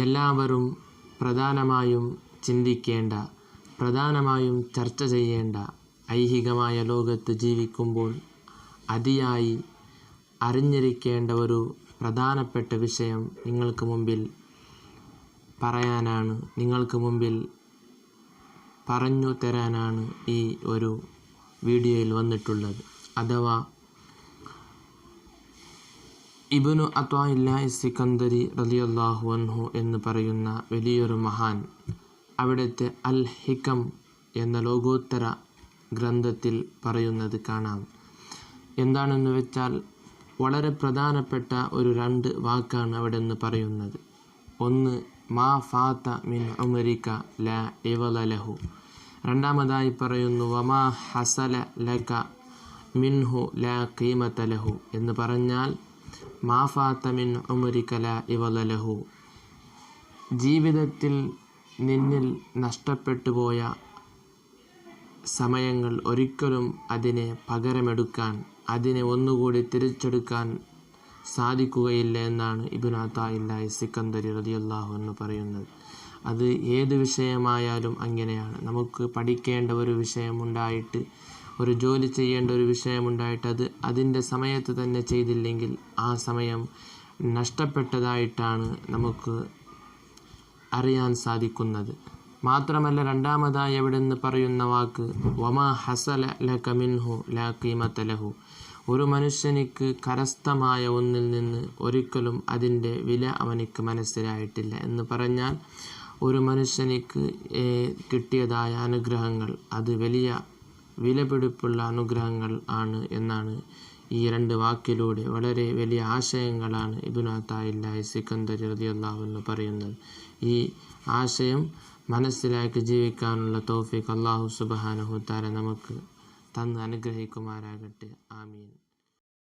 എല്ലാവരും പ്രധാനമായും ചിന്തിക്കേണ്ട, പ്രധാനമായും ചർച്ച ചെയ്യേണ്ട, ഐഹികമായ ലോകത്ത് ജീവിക്കുമ്പോൾ അതിയായി അറിഞ്ഞിരിക്കേണ്ട ഒരു പ്രധാനപ്പെട്ട വിഷയം നിങ്ങൾക്ക് മുമ്പിൽ പറയാനാണ്, നിങ്ങൾക്ക് മുമ്പിൽ പറഞ്ഞു തരാനാണ് ഈ ഒരു വീഡിയോയിൽ വന്നിട്ടുള്ളത്. അഥവാ ഇബ്നു അത്വാഇല്ലാഹി സിക്കന്ദരി റളിയല്ലാഹു അൻഹു എന്ന് പറയുന്ന വലിയൊരു മഹാൻ അവിടുത്തെ അൽ ഹിക്കം എന്ന ലോകോത്തര ഗ്രന്ഥത്തിൽ പറയുന്നത് കാണാം. എന്താണെന്ന് വെച്ചാൽ വളരെ പ്രധാനപ്പെട്ട ഒരു 2 വാക്കാണ് അവിടെ നിന്ന് പറയുന്നത്. ഒന്ന്, മാ ഫാത മിൻ ഉമരിക ലാ ഇവള ലഹു. രണ്ടാമതായി പറയുന്നു വമാ ഹസല ലക മിൻഹു ലാ ഖീമത ലഹു എന്ന് പറഞ്ഞാൽ മാ ഫാത മിൻ ഉമരിക ലാ ഇവള ലഹു, ജീവിതത്തിൽ നിന്നിൽ നഷ്ടപ്പെട്ടു പോയ സമയങ്ങൾ ഒരിക്കലും അതിനെ പകരമെടുക്കാൻ, അതിനെ ഒന്നുകൂടി തിരിച്ചെടുക്കാൻ സാധിക്കുകയില്ല എന്നാണ് ഇബ്നു അത്വാഇല്ലാഹി സിക്കന്ദരി റളിയല്ലാഹു അൻഹു പറയുന്നത്. അത് ഏത് വിഷയമായാലും അങ്ങനെയാണ്. നമുക്ക് പഠിക്കേണ്ട ഒരു വിഷയമുണ്ടായിട്ട്, ഒരു ജോലി ചെയ്യേണ്ട ഒരു വിഷയമുണ്ടായിട്ട് അത് അതിൻ്റെ സമയത്ത് തന്നെ ചെയ്തില്ലെങ്കിൽ ആ സമയം നഷ്ടപ്പെട്ടതായിട്ടാണ് നമുക്ക് അറിയാൻ സാധിക്കുന്നത്. മാത്രമല്ല രണ്ടാമതായി അവിടെ നിന്ന് പറയുന്ന വാക്ക് വമാ ഹസല ലക മിൻഹു ലാ ഖീമത ലഹു. ഒരു മനുഷ്യനിക്ക് കരസ്ഥമായ ഒന്നിൽ നിന്ന് ഒരിക്കലും അതിൻ്റെ വില അവനിക്ക് മനസ്സിലായിട്ടില്ല എന്ന് പറഞ്ഞാൽ ഒരു മനുഷ്യനിക്ക് കിട്ടിയതായ അനുഗ്രഹങ്ങൾ അത് വലിയ വിലപിടിപ്പുള്ള അനുഗ്രഹങ്ങൾ ആണ് എന്നാണ് ഈ 2 വാക്കിലൂടെ, വളരെ വലിയ ആശയങ്ങളാണ് ഇബ്നു അത്വാഇല്ലാഹി സിക്കന്ദരി റളിയല്ലാഹു അൻഹു പറയുന്നത്. ഈ ആശയം മനസ്സിലാക്കി ജീവിക്കാനുള്ള തൗഫീഖ് അല്ലാഹു സുബ്ഹാനഹു വ തആല നമുക്ക് തന്ന് അനുഗ്രഹിക്കുമാറാകട്ടെ. ആമീൻ.